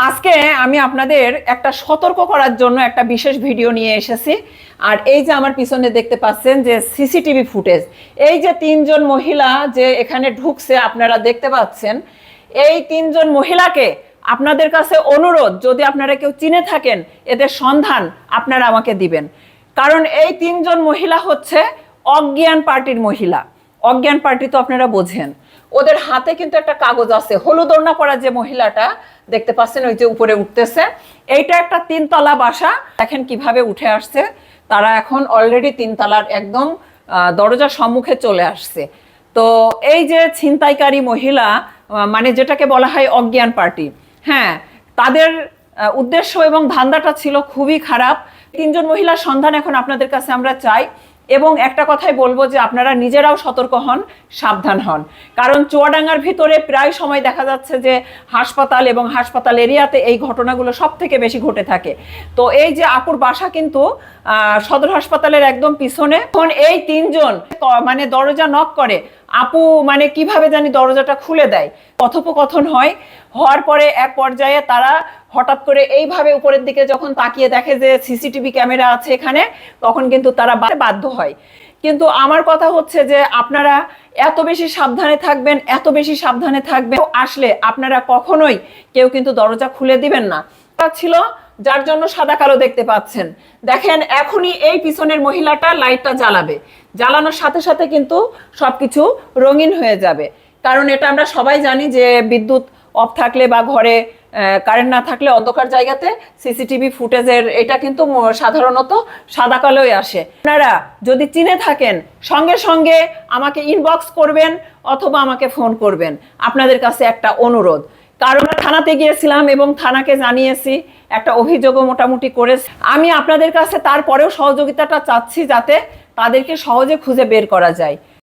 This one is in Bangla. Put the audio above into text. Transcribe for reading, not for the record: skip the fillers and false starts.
আজকে আমি আপনাদের একটা সতর্ক করার জন্য একটা বিশেষ ভিডিও নিয়ে এসেছি। আর এই যে আমার পিছনে দেখতে পাচ্ছেন যে সিসিটিভি ফুটেজ, এই যে তিনজন মহিলা যে এখানে ঢুকছে আপনারা দেখতে পাচ্ছেন, এই তিনজন মহিলাকে আপনাদের কাছে অনুরোধ, যদি আপনারা কেউ চিনে থাকেন এদের সন্ধান আপনারা আমাকে দিবেন। কারণ এই তিনজন মহিলা হচ্ছে অজ্ঞান পার্টির মহিলা। অজ্ঞান পার্টি তো আপনারা বোঝেন, ওদের হাতে কিন্তু একটা কাগজ আছে। হলুদ ওড়না পরা যে মহিলাটা দেখতে পাচ্ছেন, ওই যে উপরে উঠতেছে, এইটা একটা তিনতলা বাসা। দেখেন কিভাবে উঠে আসছে। তারা এখন অলরেডি তিনতলার একদম দরজার সম্মুখে চলে আসছে। তো এই যে ছিনতাইকারী মহিলা, মানে যেটাকে বলা হয় অজ্ঞান পার্টি, হ্যাঁ, তাদের উদ্দেশ্য এবং ধান্দাটা ছিল খুবই খারাপ। তিনজন মহিলার সন্ধান এখন আপনাদের কাছে আমরা চাই। এবং একটা কথাই বলবো যে আপনারা নিজেরাও সতর্ক হন, সাবধান হন। কারণ চুয়াডাঙ্গার ভিতরে প্রায় সময় দেখা যাচ্ছে যে হাসপাতাল এবং হাসপাতাল এরিয়াতে এই ঘটনাগুলো সব থেকে বেশি ঘটে থাকে। তো এই যে আপুর বাসা কিন্তু সদর হাসপাতালের একদম পিছনে। এখন এই তিনজন মানে দরজা নক করে, আপু মানে কিভাবে জানি দরজাটা খুলে দেয়। কথোপকথন হওয়ার পরে এক পর্যায়ে তারা হঠাৎ করে এইভাবে উপরের দিকে যখন তাকিয়ে দেখে যে সিসিটিভি ক্যামেরা আছে এখানে, তখন কিন্তু তারা বাধ্য হয়। কিন্তু আমার কথা হচ্ছে যে আপনারা এত বেশি সাবধানে থাকবেন, এত বেশি সাবধানে থাকবেন। আসলে আপনারা কখনোই কেউ কিন্তু দরজা খুলে দিবেন না। ছিল যার জন্য সাদা কালো দেখতে পাচ্ছেন। দেখেন এখনই এই পিছনের মহিলাটা লাইটটা জ্বালাবে, জ্বালানোর সাথে সাথে কিন্তু সবকিছু রঙিন হয়ে যাবে। কারণ এটা আমরা সবাই জানি যে বিদ্যুৎ অফ থাকলে বা ঘরে কারেন্ট না থাকলে অন্ধকার জায়গাতে সিসিটিভি ফুটেজের এটা কিন্তু সাধারণত সাদা কালোই আসে। আপনারা যদি চিনে থাকেন সঙ্গে সঙ্গে আমাকে ইনবক্স করবেন অথবা আমাকে ফোন করবেন। আপনাদের কাছে একটা অনুরোধ, কারণ থানাতে গিয়েছিলাম এবং থানাকে জানিয়েছি, একটা অভিযোগও মোটামুটি করে আমি আপনাদের কাছে তারপরেও সহযোগিতাটা চাচ্ছি যাতে তাদেরকে সহজে খুঁজে বের করা যায়।